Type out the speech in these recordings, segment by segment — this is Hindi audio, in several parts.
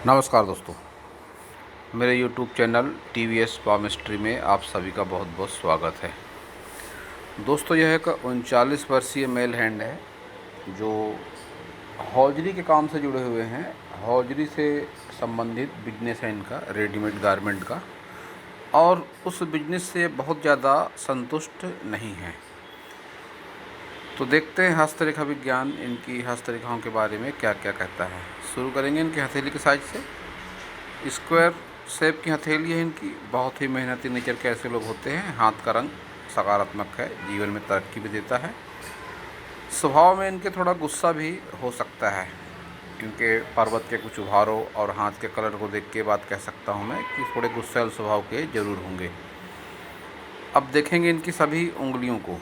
नमस्कार दोस्तों, मेरे YouTube चैनल TVS पामिस्ट्री में आप सभी का बहुत बहुत स्वागत है। दोस्तों, यह एक 39 वर्षीय मेल हैंड है जो हौजरी के काम से जुड़े हुए हैं। हौजरी से संबंधित बिजनेस है इनका, रेडीमेड गारमेंट का, और उस बिजनेस से बहुत ज़्यादा संतुष्ट नहीं हैं। तो देखते हैं हस्तरेखा विज्ञान इनकी हस्तरेखाओं के बारे में क्या क्या कहता है। शुरू करेंगे इनकी हथेली के साइज से। स्क्वायर शेप की हथेली है इनकी। बहुत ही मेहनती नेचर के ऐसे लोग होते हैं। हाथ का रंग सकारात्मक है, जीवन में तरक्की भी देता है। स्वभाव में इनके थोड़ा गुस्सा भी हो सकता है। इनके पर्वत के कुछ उभारों और हाथ के कलर को देख के बात कह सकता हूँ मैं कि थोड़े गुस्सैल स्वभाव के ज़रूर होंगे। अब देखेंगे इनकी सभी उंगलियों को।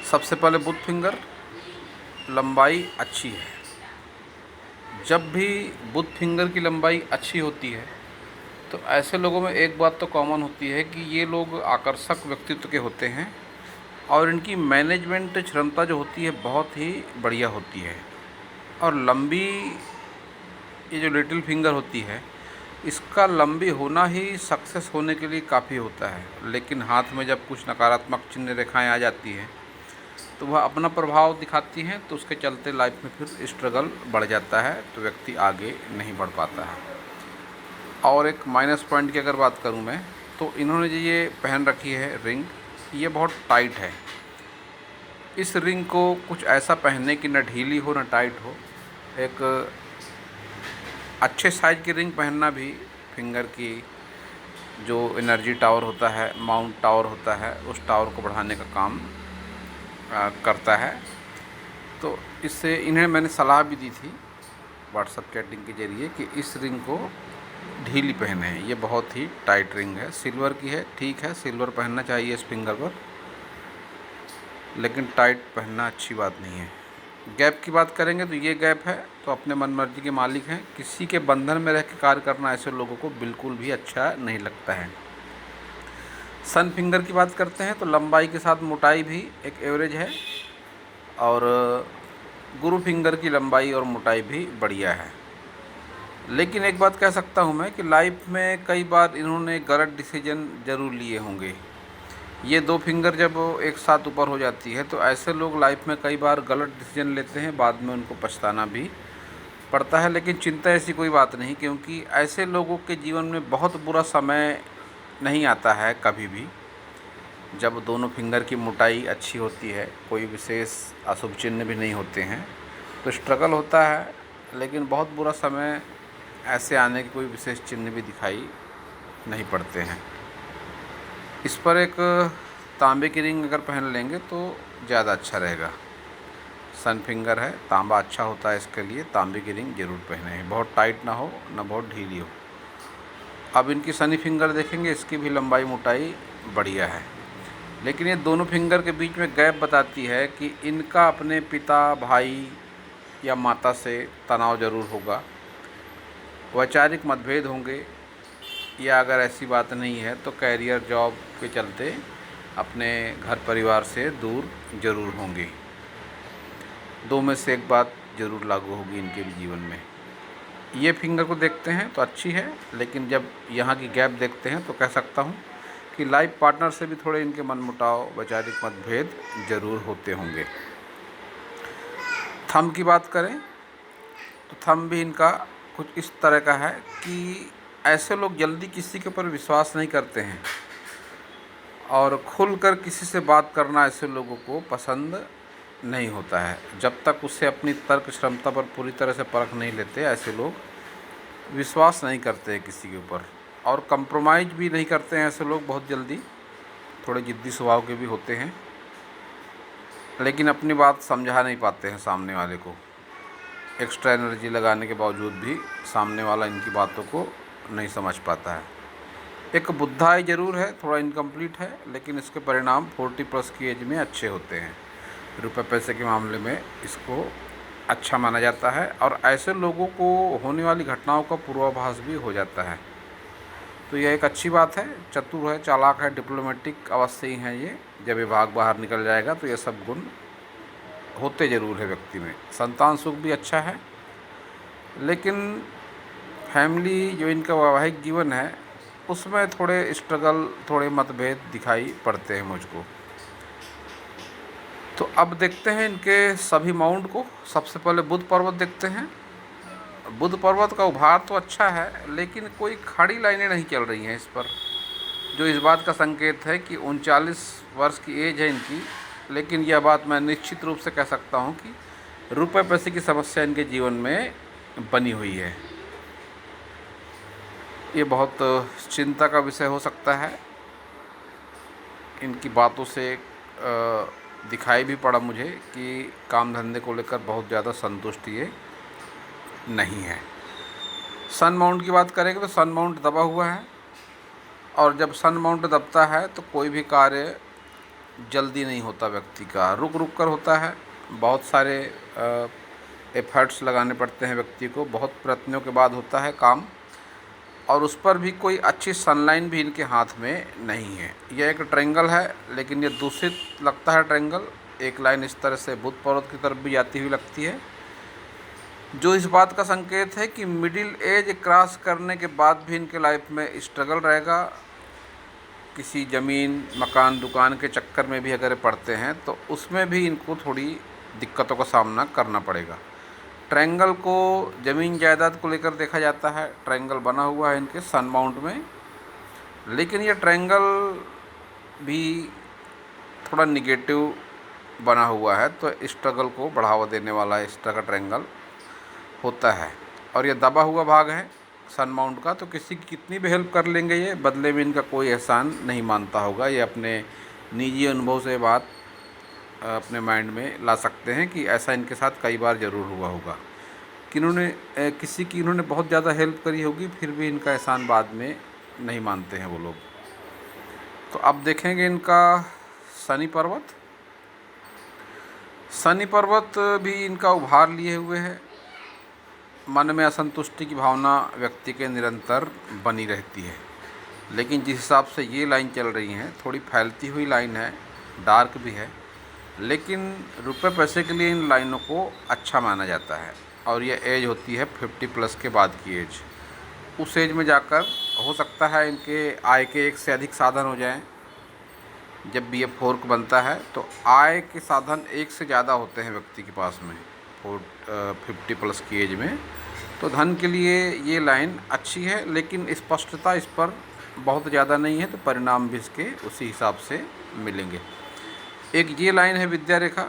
सबसे पहले बुध फिंगर, लंबाई अच्छी है। जब भी बुध फिंगर की लंबाई अच्छी होती है तो ऐसे लोगों में एक बात तो कॉमन होती है कि ये लोग आकर्षक व्यक्तित्व के होते हैं और इनकी मैनेजमेंट क्षमता जो होती है बहुत ही बढ़िया होती है। और लंबी ये जो लिटिल फिंगर होती है, इसका लंबी होना ही सक्सेस होने के लिए काफ़ी होता है। लेकिन हाथ में जब कुछ नकारात्मक चिन्ह रेखाएं आ जाती हैं तो वह अपना प्रभाव दिखाती हैं, तो उसके चलते लाइफ में फिर स्ट्रगल बढ़ जाता है, तो व्यक्ति आगे नहीं बढ़ पाता है। और एक माइनस पॉइंट की अगर बात करूं मैं, तो इन्होंने जो ये पहन रखी है रिंग, ये बहुत टाइट है। इस रिंग को कुछ ऐसा पहनने की न ढीली हो न टाइट हो। एक अच्छे साइज की रिंग पहनना भी फिंगर की जो एनर्जी टावर होता है, माउंट टावर होता है, उस टावर को बढ़ाने का काम करता है। तो इससे इन्हें मैंने सलाह भी दी थी व्हाट्सएप चैटिंग के ज़रिए कि इस रिंग को ढीली पहने हैं। ये बहुत ही टाइट रिंग है, सिल्वर की है। ठीक है, सिल्वर पहनना चाहिए इस फिंगर पर, लेकिन टाइट पहनना अच्छी बात नहीं है। गैप की बात करेंगे तो ये गैप है तो अपने मन मर्जी के मालिक हैं। किसी के बंधन में रह के कार्य करना ऐसे लोगों को बिल्कुल भी अच्छा नहीं लगता है। सन फिंगर की बात करते हैं तो लंबाई के साथ मोटाई भी एक एवरेज है, और गुरु फिंगर की लंबाई और मोटाई भी बढ़िया है। लेकिन एक बात कह सकता हूँ मैं कि लाइफ में कई बार इन्होंने गलत डिसीजन ज़रूर लिए होंगे। ये दो फिंगर जब एक साथ ऊपर हो जाती है तो ऐसे लोग लाइफ में कई बार गलत डिसीजन लेते हैं, बाद में उनको पछताना भी पड़ता है। लेकिन चिंता ऐसी कोई बात नहीं, क्योंकि ऐसे लोगों के जीवन में बहुत बुरा समय नहीं आता है कभी भी। जब दोनों फिंगर की मोटाई अच्छी होती है, कोई विशेष अशुभ चिन्ह भी नहीं होते हैं, तो स्ट्रगल होता है। लेकिन बहुत बुरा समय ऐसे आने के कोई विशेष चिन्ह भी दिखाई नहीं पड़ते हैं। इस पर एक तांबे की रिंग अगर पहन लेंगे तो ज़्यादा अच्छा रहेगा। सन फिंगर है, तांबा अच्छा होता है इसके लिए। तांबे की रिंग ज़रूर पहने, बहुत टाइट ना हो ना बहुत ढीली हो। अब इनकी सनी फिंगर देखेंगे, इसकी भी लंबाई मोटाई बढ़िया है। लेकिन ये दोनों फिंगर के बीच में गैप बताती है कि इनका अपने पिता, भाई या माता से तनाव ज़रूर होगा, वैचारिक मतभेद होंगे, या अगर ऐसी बात नहीं है तो कैरियर जॉब के चलते अपने घर परिवार से दूर ज़रूर होंगे। दो में से एक बात ज़रूर लागू होगी इनके भी जीवन में। ये फिंगर को देखते हैं तो अच्छी है, लेकिन जब यहाँ की गैप देखते हैं तो कह सकता हूँ कि लाइफ पार्टनर से भी थोड़े इनके मनमुटाव, वैचारिक मतभेद ज़रूर होते होंगे। थंब की बात करें तो थंब भी इनका कुछ इस तरह का है कि ऐसे लोग जल्दी किसी के ऊपर विश्वास नहीं करते हैं, और खुलकर किसी से बात करना ऐसे लोगों को पसंद नहीं होता है। जब तक उससे अपनी तर्क क्षमता पर पूरी तरह से परख नहीं लेते, ऐसे लोग विश्वास नहीं करते हैं किसी के ऊपर, और कंप्रोमाइज़ भी नहीं करते हैं ऐसे लोग बहुत जल्दी। थोड़े ज़िद्दी स्वभाव के भी होते हैं, लेकिन अपनी बात समझा नहीं पाते हैं सामने वाले को। एक्स्ट्रा एनर्जी लगाने के बावजूद भी सामने वाला इनकी बातों को नहीं समझ पाता है। एक बुद्धाई ज़रूर है, थोड़ा इनकम्प्लीट है, लेकिन इसके परिणाम 40+ की एज में अच्छे होते हैं। रुपए पैसे के मामले में इसको अच्छा माना जाता है, और ऐसे लोगों को होने वाली घटनाओं का पूर्वाभास भी हो जाता है। तो यह एक अच्छी बात है। चतुर है, चालाक है, डिप्लोमेटिक अवश्य ही हैं ये। जब विभाग बाहर निकल जाएगा तो ये सब गुण होते ज़रूर है व्यक्ति में। संतान सुख भी अच्छा है, लेकिन फैमिली जो इनका वैवाहिक जीवन है उसमें थोड़े स्ट्रगल, थोड़े मतभेद दिखाई पड़ते हैं मुझको। तो अब देखते हैं इनके सभी माउंट को। सबसे पहले बुध पर्वत देखते हैं। बुध पर्वत का उभार तो अच्छा है, लेकिन कोई खड़ी लाइनें नहीं चल रही हैं इस पर, जो इस बात का संकेत है कि 39 वर्ष की एज है इनकी। लेकिन यह बात मैं निश्चित रूप से कह सकता हूँ कि रुपए पैसे की समस्या इनके जीवन में बनी हुई है। ये बहुत चिंता का विषय हो सकता है। इनकी बातों से दिखाई भी पड़ा मुझे कि काम धंधे को लेकर बहुत ज़्यादा संतुष्ट ये नहीं है। सन माउंट की बात करेंगे तो सन माउंट दबा हुआ है, और जब सन माउंट दबता है तो कोई भी कार्य जल्दी नहीं होता, व्यक्ति का रुक रुक कर होता है। बहुत सारे एफर्ट्स लगाने पड़ते हैं व्यक्ति को, बहुत प्रयत्नों के बाद होता है काम, और उस पर भी कोई अच्छी सनलाइन भी इनके हाथ में नहीं है। यह एक ट्रायंगल है, लेकिन ये दूषित लगता है ट्रायंगल। एक लाइन इस तरह से बुध पर्वत की तरफ भी जाती हुई लगती है, जो इस बात का संकेत है कि मिडिल एज क्रॉस करने के बाद भी इनके लाइफ में स्ट्रगल रहेगा। किसी ज़मीन, मकान, दुकान के चक्कर में भी अगर पड़ते हैं तो उसमें भी इनको थोड़ी दिक्कतों का सामना करना पड़ेगा। ट्रायंगल को ज़मीन जायदाद को लेकर देखा जाता है। ट्रायंगल बना हुआ है इनके सन माउंट में, लेकिन ये ट्रायंगल भी थोड़ा निगेटिव बना हुआ है, तो स्ट्रगल को बढ़ावा देने वाला इस तरह का ट्रायंगल होता है। और ये दबा हुआ भाग है सन माउंट का, तो किसी की कितनी भी हेल्प कर लेंगे ये, बदले में इनका कोई एहसान नहीं मानता होगा। ये अपने निजी अनुभव से बात अपने माइंड में ला सकते हैं कि ऐसा इनके साथ कई बार ज़रूर हुआ होगा कि किसी की इन्होंने बहुत ज़्यादा हेल्प करी होगी, फिर भी इनका एहसान बाद में नहीं मानते हैं वो लोग। तो अब देखेंगे इनका शनि पर्वत। शनि पर्वत भी इनका उभार लिए हुए है। मन में असंतुष्टि की भावना व्यक्ति के निरंतर बनी रहती है, लेकिन जिस हिसाब से ये लाइन चल रही हैं, थोड़ी फैलती हुई लाइन है, डार्क भी है, लेकिन रुपए पैसे के लिए इन लाइनों को अच्छा माना जाता है। और ये एज होती है 50 प्लस के बाद की एज। उस एज में जाकर हो सकता है इनके आय के एक से अधिक साधन हो जाएं। जब भी ये फोर्क बनता है तो आय के साधन एक से ज़्यादा होते हैं व्यक्ति के पास में 50 प्लस की एज में। तो धन के लिए ये लाइन अच्छी है, लेकिन स्पष्टता इस पर बहुत ज़्यादा नहीं है, तो परिणाम भी इसके उसी हिसाब से मिलेंगे। एक ये लाइन है विद्या रेखा।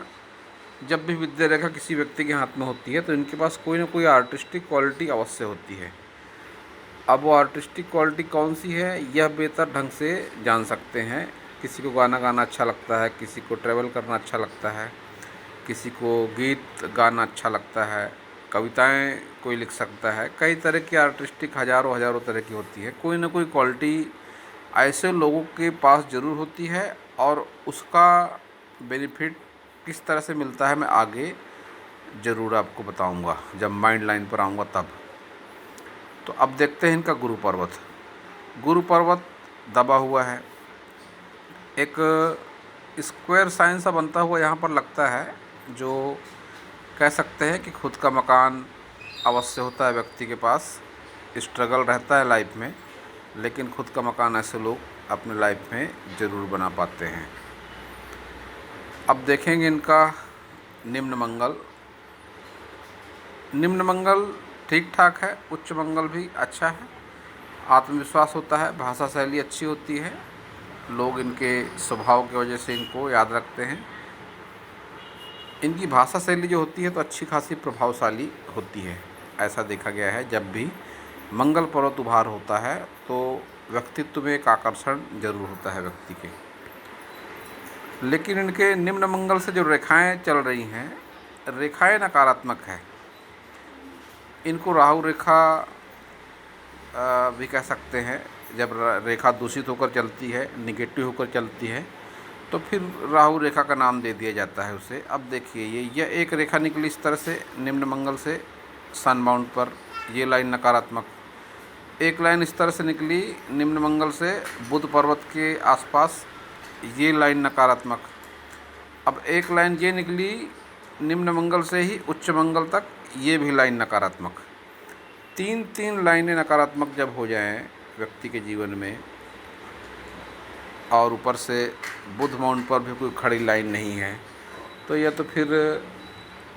जब भी विद्या रेखा किसी व्यक्ति के हाथ में होती है तो इनके पास कोई ना कोई आर्टिस्टिक क्वालिटी अवश्य होती है। अब वो आर्टिस्टिक क्वालिटी कौन सी है यह बेहतर ढंग से जान सकते हैं। किसी को गाना गाना अच्छा लगता है, किसी को ट्रैवल करना अच्छा लगता है, किसी को गीत गाना अच्छा लगता है, कविताएं कोई लिख सकता है। कई तरह की आर्टिस्टिक हज़ारों हज़ारों तरह की होती है। कोई ना कोई क्वालिटी ऐसे लोगों के पास ज़रूर होती है, और उसका बेनिफिट किस तरह से मिलता है मैं आगे ज़रूर आपको बताऊंगा, जब माइंड लाइन पर आऊँगा तब। तो अब देखते हैं इनका गुरु पर्वत। गुरु पर्वत दबा हुआ है, एक स्क्वायर साइन सा बनता हुआ यहाँ पर लगता है, जो कह सकते हैं कि खुद का मकान अवश्य होता है व्यक्ति के पास। स्ट्रगल रहता है लाइफ में, लेकिन खुद का मकान ऐसे लोग अपने लाइफ में ज़रूर बना पाते हैं। अब देखेंगे इनका निम्न मंगल। निम्न मंगल ठीक ठाक है, उच्च मंगल भी अच्छा है। आत्मविश्वास होता है, भाषा शैली अच्छी होती है, लोग इनके स्वभाव की वजह से इनको याद रखते हैं। इनकी भाषा शैली जो होती है तो अच्छी खासी प्रभावशाली होती है, ऐसा देखा गया है। जब भी मंगल पर्वत उभार होता है तो व्यक्तित्व में एक आकर्षण जरूर होता है व्यक्ति के। लेकिन इनके निम्न मंगल से जो रेखाएं चल रही हैं, रेखाएं नकारात्मक है। इनको राहु रेखा भी कह सकते हैं। जब रेखा दूषित होकर चलती है, निगेटिव होकर चलती है, तो फिर राहु रेखा का नाम दे दिया जाता है उसे। अब देखिए यह एक रेखा निकली इस तरह से निम्न मंगल से सन माउंट पर, ये लाइन नकारात्मक। एक लाइन इस तरह से निकली निम्न मंगल से बुध पर्वत के आसपास, ये लाइन नकारात्मक। अब एक लाइन ये निकली निम्न मंगल से ही उच्च मंगल तक, ये भी लाइन नकारात्मक। 3-3 लाइनें नकारात्मक जब हो जाएं व्यक्ति के जीवन में, और ऊपर से बुध माउंट पर भी कोई खड़ी लाइन नहीं है, तो यह तो फिर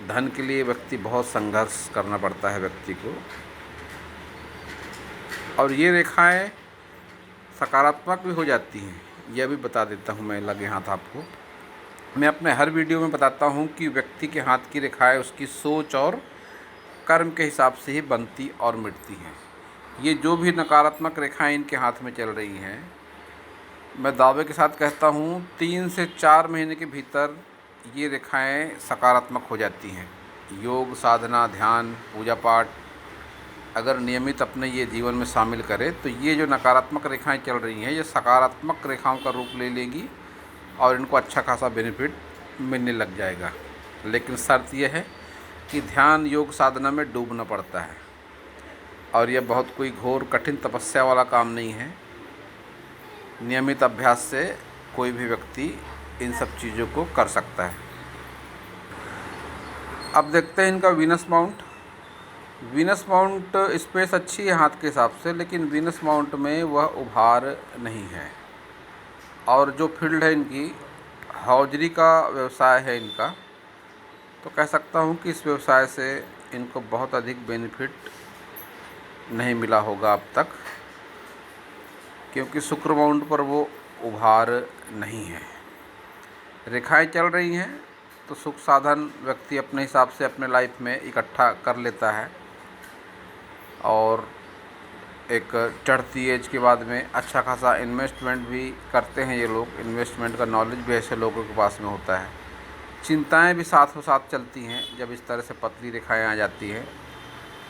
धन के लिए व्यक्ति बहुत संघर्ष करना पड़ता है व्यक्ति को। और ये रेखाएं सकारात्मक भी हो जाती हैं, यह भी बता देता हूँ मैं लगे हाथ आपको। मैं अपने हर वीडियो में बताता हूँ कि व्यक्ति के हाथ की रेखाएं उसकी सोच और कर्म के हिसाब से ही बनती और मिटती हैं। ये जो भी नकारात्मक रेखाएं इनके हाथ में चल रही हैं, मैं दावे के साथ कहता हूँ 3 से 4 महीने के भीतर ये रेखाएं सकारात्मक हो जाती हैं। योग, साधना, ध्यान, पूजा पाठ अगर नियमित अपने ये जीवन में शामिल करें तो ये जो नकारात्मक रेखाएं चल रही हैं ये सकारात्मक रेखाओं का रूप ले लेंगी और इनको अच्छा खासा बेनिफिट मिलने लग जाएगा। लेकिन शर्त यह है कि ध्यान, योग, साधना में डूबना पड़ता है, और यह बहुत कोई घोर कठिन तपस्या वाला काम नहीं है। नियमित अभ्यास से कोई भी व्यक्ति इन सब चीज़ों को कर सकता है। अब देखते हैं इनका Venus mount. Venus mount space अच्छी है हाथ के हिसाब से, लेकिन वीनस माउंट में वह उभार नहीं है। और जो फील्ड है इनकी हौजरी का व्यवसाय है इनका, तो कह सकता हूँ कि इस व्यवसाय से इनको बहुत अधिक बेनिफिट नहीं मिला होगा अब तक, क्योंकि शुक्र माउंट पर वो उभार नहीं है। रेखाएं चल रही हैं तो सुख साधन व्यक्ति अपने हिसाब से अपने लाइफ में इकट्ठा कर लेता है, और एक चढ़ती एज के बाद में अच्छा खासा इन्वेस्टमेंट भी करते हैं ये लोग। इन्वेस्टमेंट का नॉलेज भी ऐसे लोगों के पास में होता है। चिंताएं भी साथ साथ चलती हैं जब इस तरह से पतली रेखाएं आ जाती हैं।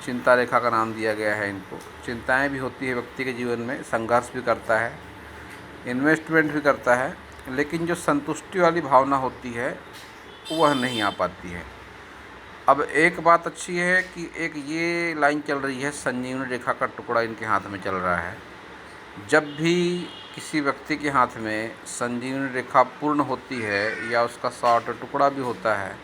चिंता रेखा का नाम दिया गया है इनको। चिंताएं भी होती है व्यक्ति के जीवन में, संघर्ष भी करता है, इन्वेस्टमेंट भी करता है, लेकिन जो संतुष्टि वाली भावना होती है वह नहीं आ पाती है। अब एक बात अच्छी है कि एक ये लाइन चल रही है, संजीवनी रेखा का टुकड़ा इनके हाथ में चल रहा है। जब भी किसी व्यक्ति के हाथ में संजीवनी रेखा पूर्ण होती है या उसका शॉर्ट टुकड़ा भी होता है,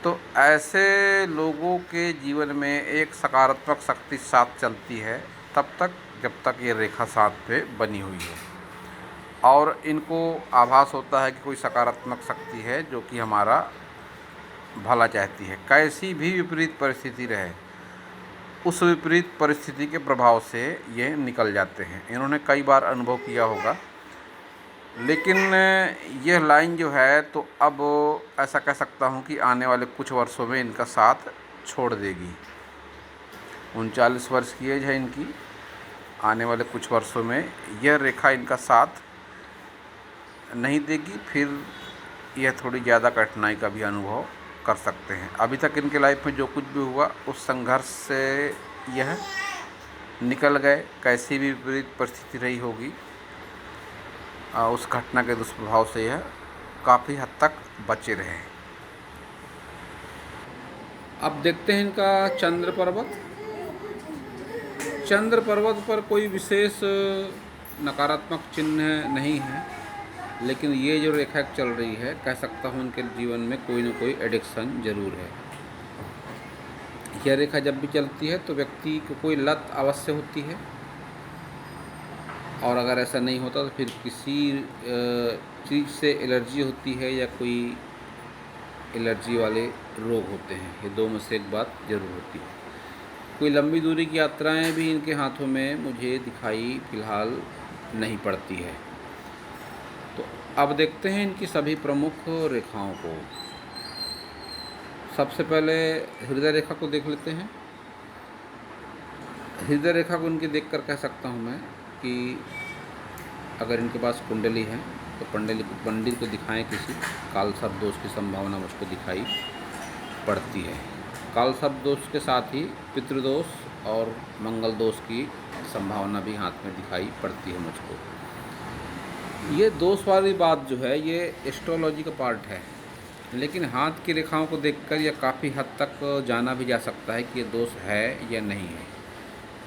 तो ऐसे लोगों के जीवन में एक सकारात्मक शक्ति साथ चलती है तब तक जब तक ये रेखा साथ पे बनी हुई है, और इनको आभास होता है कि कोई सकारात्मक शक्ति है जो कि हमारा भला चाहती है। कैसी भी विपरीत परिस्थिति रहे, उस विपरीत परिस्थिति के प्रभाव से ये निकल जाते हैं। इन्होंने कई बार अनुभव किया होगा। लेकिन यह लाइन जो है तो अब ऐसा कह सकता हूँ कि आने वाले कुछ वर्षों में इनका साथ छोड़ देगी। 39 वर्ष की एज है इनकी। आने वाले कुछ वर्षों में यह रेखा इनका साथ नहीं देगी, फिर यह थोड़ी ज़्यादा कठिनाई का भी अनुभव कर सकते हैं। अभी तक इनके लाइफ में जो कुछ भी हुआ उस संघर्ष से यह निकल गए। कैसी भी विपरीत परिस्थिति रही होगी, उस घटना के दुष्प्रभाव से यह काफ़ी हद तक बचे रहे। अब देखते हैं इनका चंद्र पर्वत। चंद्र पर्वत पर कोई विशेष नकारात्मक चिन्ह नहीं है, लेकिन ये जो रेखा चल रही है, कह सकता हूँ उनके जीवन में कोई न कोई एडिक्शन ज़रूर है। यह रेखा जब भी चलती है तो व्यक्ति को कोई लत अवश्य होती है, और अगर ऐसा नहीं होता तो फिर किसी चीज़ से एलर्जी होती है या कोई एलर्जी वाले रोग होते हैं। ये दो में से एक बात ज़रूर होती है। कोई लंबी दूरी की यात्राएं भी इनके हाथों में मुझे दिखाई फ़िलहाल नहीं पड़ती है। तो अब देखते हैं इनकी सभी प्रमुख रेखाओं को। सबसे पहले हृदय रेखा को देख लेते हैं। हृदय रेखा को इनके देखकर कह सकता हूँ मैं कि अगर इनके पास कुंडली है तो पंडित को दिखाएं। किसी काल सर्प दोष की संभावना मुझको दिखाई पड़ती है। काल सर्प दोष के साथ ही पितृदोष और मंगल दोष की संभावना भी हाथ में दिखाई पड़ती है मुझको। ये दोष वाली बात जो है ये एस्ट्रोलॉजी का पार्ट है, लेकिन हाथ की रेखाओं को देखकर यह काफ़ी हद तक जाना भी जा सकता है कि ये दोष है या नहीं है।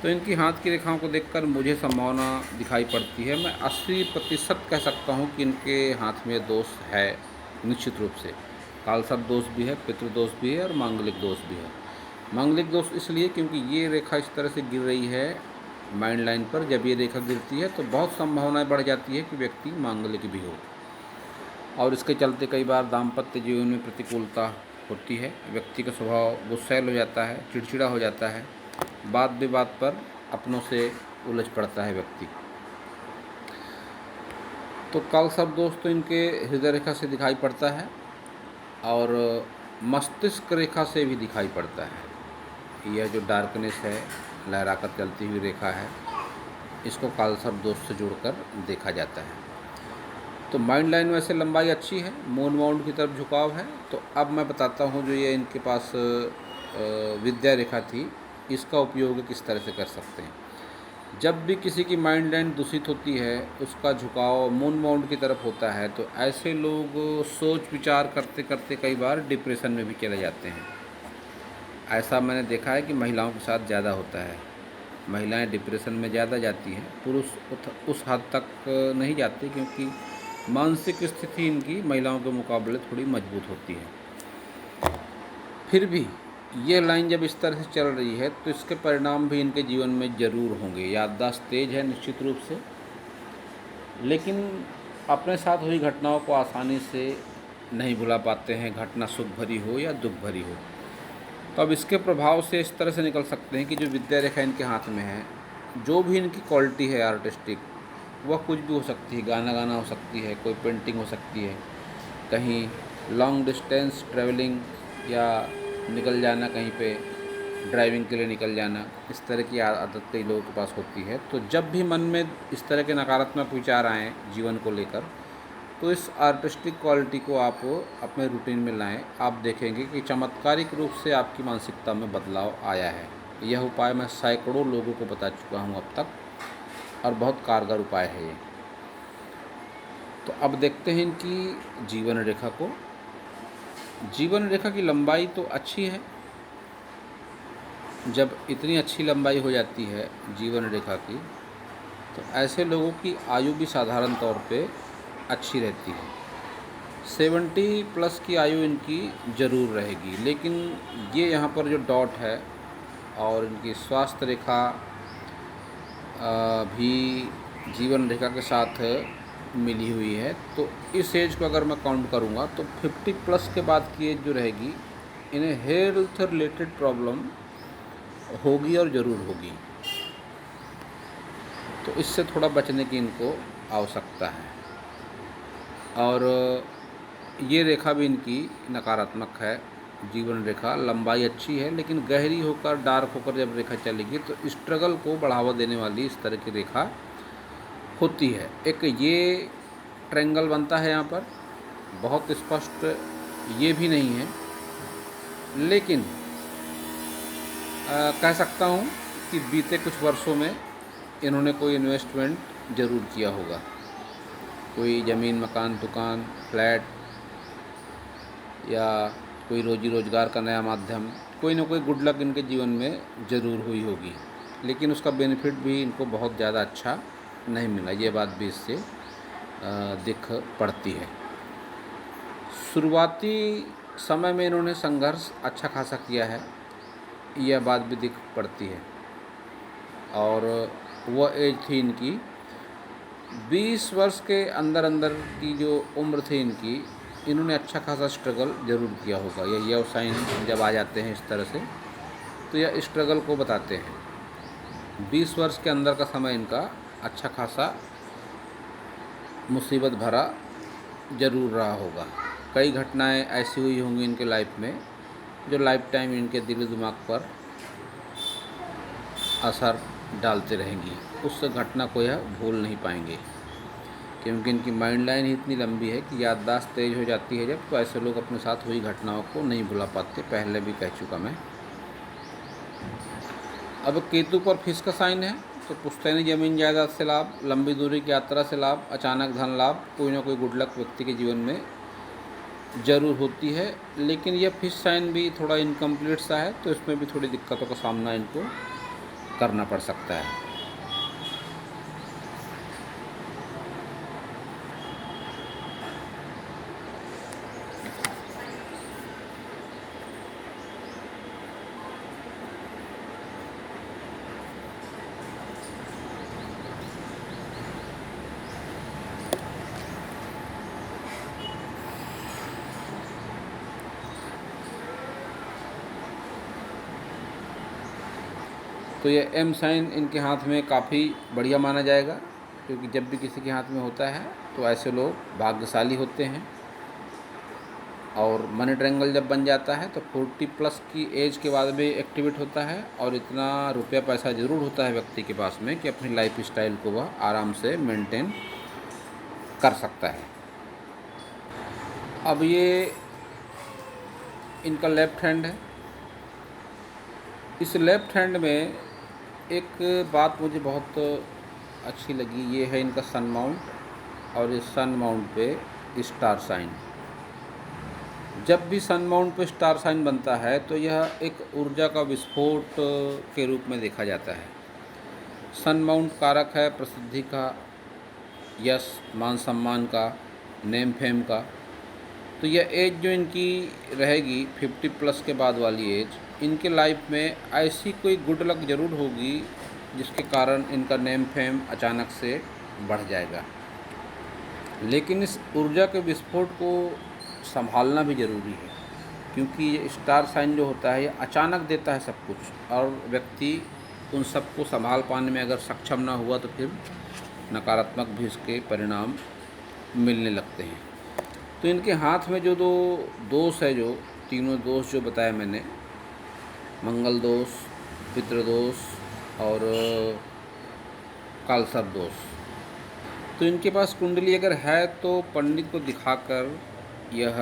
तो इनकी हाथ की रेखाओं को देखकर मुझे संभावना दिखाई पड़ती है। मैं 80% कह सकता हूँ कि इनके हाथ में दोष है निश्चित रूप से। कालसर्प दोष भी है, पितृदोष भी है और मांगलिक दोष भी है। मांगलिक दोष इसलिए क्योंकि ये रेखा इस तरह से गिर रही है माइंड लाइन पर। जब ये रेखा गिरती है तो बहुत संभावनाएं बढ़ जाती है कि व्यक्ति मांगलिक भी हो, और इसके चलते कई बार दाम्पत्य जीवन में प्रतिकूलता होती है। व्यक्ति का स्वभाव गुस्सैल हो जाता है, चिड़चिड़ा हो जाता है, बात विवाद पर अपनों से उलझ पड़ता है व्यक्ति। तो काल सर्प दोष तो इनके हृदय रेखा से दिखाई पड़ता है और मस्तिष्क रेखा से भी दिखाई पड़ता है। यह जो डार्कनेस है, लहराकर चलती हुई रेखा है, इसको काल सर्प दोष से जोड़कर देखा जाता है। तो माइंड लाइन वैसे लंबाई अच्छी है, मून माउंट की तरफ झुकाव है। तो अब मैं बताता हूँ जो ये इनके पास विद्या रेखा थी, इसका उपयोग किस तरह से कर सकते हैं। जब भी किसी की माइंड लाइन दूषित होती है, उसका झुकाव मून माउंट की तरफ होता है, तो ऐसे लोग सोच विचार करते करते कई बार डिप्रेशन में भी चले जाते हैं। ऐसा मैंने देखा है कि महिलाओं के साथ ज़्यादा होता है। महिलाएं डिप्रेशन में ज़्यादा जाती हैं, पुरुष उस हद तक नहीं जाते, क्योंकि मानसिक स्थिति इनकी महिलाओं के मुकाबले थोड़ी मजबूत होती है। फिर भी ये लाइन जब इस तरह से चल रही है तो इसके परिणाम भी इनके जीवन में ज़रूर होंगे। याददाश्त तेज है निश्चित रूप से, लेकिन अपने साथ हुई घटनाओं को आसानी से नहीं भुला पाते हैं, घटना सुख भरी हो या दुख भरी हो। तो अब इसके प्रभाव से इस तरह से निकल सकते हैं कि जो विद्या रेखा इनके हाथ में है, जो भी इनकी क्वालिटी है आर्टिस्टिक, वह कुछ भी हो सकती है। गाना गाना हो सकती है, कोई पेंटिंग हो सकती है, कहीं लॉन्ग डिस्टेंस ट्रैवलिंग या निकल जाना, कहीं पे ड्राइविंग के लिए निकल जाना, इस तरह की आदत कई लोगों के पास होती है। तो जब भी मन में इस तरह के नकारात्मक विचार आएँ जीवन को लेकर, तो इस आर्टिस्टिक क्वालिटी को आप अपने रूटीन में लाएं। आप देखेंगे कि चमत्कारिक रूप से आपकी मानसिकता में बदलाव आया है। यह उपाय मैं सैकड़ों लोगों को बता चुका हूं अब तक, और बहुत कारगर उपाय है ये। तो अब देखते हैं इनकी जीवन रेखा को। जीवन रेखा की लंबाई तो अच्छी है। जब इतनी अच्छी लंबाई हो जाती है जीवन रेखा की, तो ऐसे लोगों की आयु भी साधारण तौर पे अच्छी रहती है। 70 प्लस की आयु इनकी ज़रूर रहेगी। लेकिन ये यहाँ पर जो डॉट है और इनकी स्वास्थ्य रेखा भी जीवन रेखा के साथ मिली हुई है, तो इस एज को अगर मैं काउंट करूँगा तो 50 प्लस के बाद की एज जो रहेगी, इन्हें हेल्थ रिलेटेड प्रॉब्लम होगी और ज़रूर होगी। तो इससे थोड़ा बचने की इनको आवश्यकता है। और ये रेखा भी इनकी नकारात्मक है। जीवन रेखा लंबाई अच्छी है, लेकिन गहरी होकर डार्क होकर जब रेखा चलेगी तो स्ट्रगल को बढ़ावा देने वाली इस तरह की रेखा होती है। एक ये ट्रायंगल बनता है यहाँ पर, बहुत स्पष्ट ये भी नहीं है, लेकिन कह सकता हूँ कि बीते कुछ वर्षों में इन्होंने कोई इन्वेस्टमेंट ज़रूर किया होगा। कोई ज़मीन, मकान, दुकान, फ्लैट, या कोई रोजी रोज़गार का नया माध्यम, कोई ना कोई गुड लक इनके जीवन में ज़रूर हुई होगी। लेकिन उसका बेनिफिट भी इनको बहुत ज़्यादा अच्छा नहीं मिला, ये बात भी इससे दिख पड़ती है। शुरुआती समय में इन्होंने संघर्ष अच्छा खासा किया है, यह बात भी दिख पड़ती है। और वह एज थी इनकी 20 वर्ष के अंदर अंदर की जो उम्र थी इनकी, इन्होंने अच्छा खासा स्ट्रगल ज़रूर किया होगा। यह साइन जब आ जाते हैं इस तरह से, तो यह स्ट्रगल को बताते हैं। 20 वर्ष के अंदर का समय इनका अच्छा खासा मुसीबत भरा ज़रूर रहा होगा। कई घटनाएं ऐसी हुई होंगी इनके लाइफ में जो लाइफ टाइम इनके दिल दिमाग पर असर डालते रहेंगी। उस घटना को यह भूल नहीं पाएंगे, क्योंकि इनकी माइंड लाइन ही इतनी लंबी है कि याददाश्त तेज हो जाती है जब, तो ऐसे लोग अपने साथ हुई घटनाओं को नहीं भुला पाते। पहले भी कह चुका मैं। अब केतु पर फिश का साइन है, तो पुश्तैनी ज़मीन जायदाद से लाभ, लंबी दूरी की यात्रा से लाभ, अचानक धन लाभ, कोई ना कोई गुड लक व्यक्ति के जीवन में ज़रूर होती है। लेकिन यह फिश साइन भी थोड़ा इनकम्प्लीट सा है, तो इसमें भी थोड़ी दिक्कतों का सामना इनको करना पड़ सकता है। तो ये एम साइन इनके हाथ में काफ़ी बढ़िया माना जाएगा, क्योंकि जब भी किसी के हाथ में होता है तो ऐसे लोग भाग्यशाली होते हैं। और मनी ट्रायंगल जब बन जाता है तो 40 प्लस की एज के बाद भी एक्टिवेट होता है, और इतना रुपया पैसा ज़रूर होता है व्यक्ति के पास में कि अपनी लाइफ स्टाइल को वह आराम से मेंटेन कर सकता है। अब ये इनका लेफ्ट हैंड है। इस लेफ्ट हैंड में एक बात मुझे बहुत अच्छी लगी, ये है इनका सन माउंट, और इस सन माउंट पे स्टार साइन। जब भी सन माउंट पे स्टार साइन बनता है तो यह एक ऊर्जा का विस्फोट के रूप में देखा जाता है। सन माउंट कारक है प्रसिद्धि का, यश मान सम्मान का, नेम फेम का। तो यह एज जो इनकी रहेगी 50 प्लस के बाद वाली एज, इनके लाइफ में ऐसी कोई गुड लक ज़रूर होगी जिसके कारण इनका नेम फेम अचानक से बढ़ जाएगा। लेकिन इस ऊर्जा के विस्फोट को संभालना भी ज़रूरी है, क्योंकि ये स्टार साइन जो होता है ये अचानक देता है सब कुछ, और व्यक्ति उन सबको संभाल पाने में अगर सक्षम ना हुआ तो फिर नकारात्मक भी इसके परिणाम मिलने लगते हैं। तो इनके हाथ में जो दो दोष है, जो तीनों दोष जो बताया मैंने, मंगल दोष, पितृदोष और कालसर्प दोष, तो इनके पास कुंडली अगर है तो पंडित को दिखाकर यह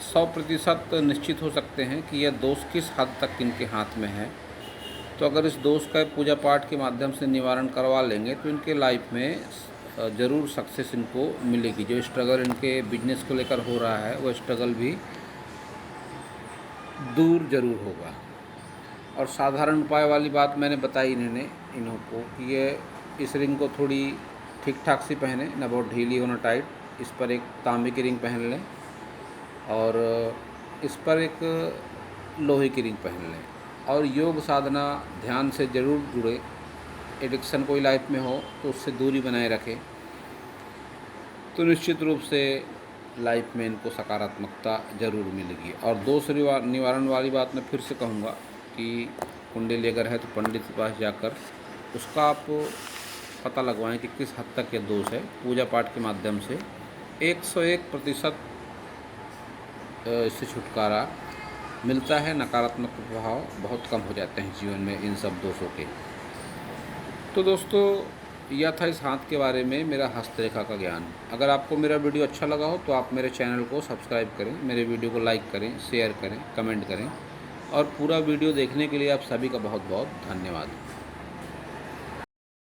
100% निश्चित हो सकते हैं कि यह दोष किस हद तक इनके हाथ में है। तो अगर इस दोष का पूजा पाठ के माध्यम से निवारण करवा लेंगे तो इनके लाइफ में ज़रूर सक्सेस इनको मिलेगी। जो स्ट्रगल इनके बिजनेस को लेकर हो रहा है वो स्ट्रगल भी दूर ज़रूर होगा। और साधारण उपाय वाली बात मैंने बताई इन्हों को कि ये इस रिंग को थोड़ी ठीक ठाक सी पहने, ना बहुत ढीली हो ना टाइट। इस पर एक तांबे की रिंग पहन लें और इस पर एक लोहे की रिंग पहन लें, और योग साधना ध्यान से ज़रूर जुड़े। एडिक्शन कोई लाइफ में हो तो उससे दूरी बनाए रखें, तो निश्चित रूप से लाइफ में इनको सकारात्मकता ज़रूर मिलेगी। और दोष निवारण वाली बात मैं फिर से कहूँगा कि कुंडली अगर है तो पंडित के पास जाकर उसका आप पता लगवाएं कि किस हद तक ये दोष है। पूजा पाठ के माध्यम से 101% इससे छुटकारा मिलता है। नकारात्मक प्रभाव बहुत कम हो जाते हैं जीवन में इन सब दोषों के। तो दोस्तों, यह था इस हाथ के बारे में मेरा हस्तरेखा का ज्ञान। अगर आपको मेरा वीडियो अच्छा लगा हो तो आप मेरे चैनल को सब्सक्राइब करें, मेरे वीडियो को लाइक करें, शेयर करें, कमेंट करें, और पूरा वीडियो देखने के लिए आप सभी का बहुत बहुत धन्यवाद।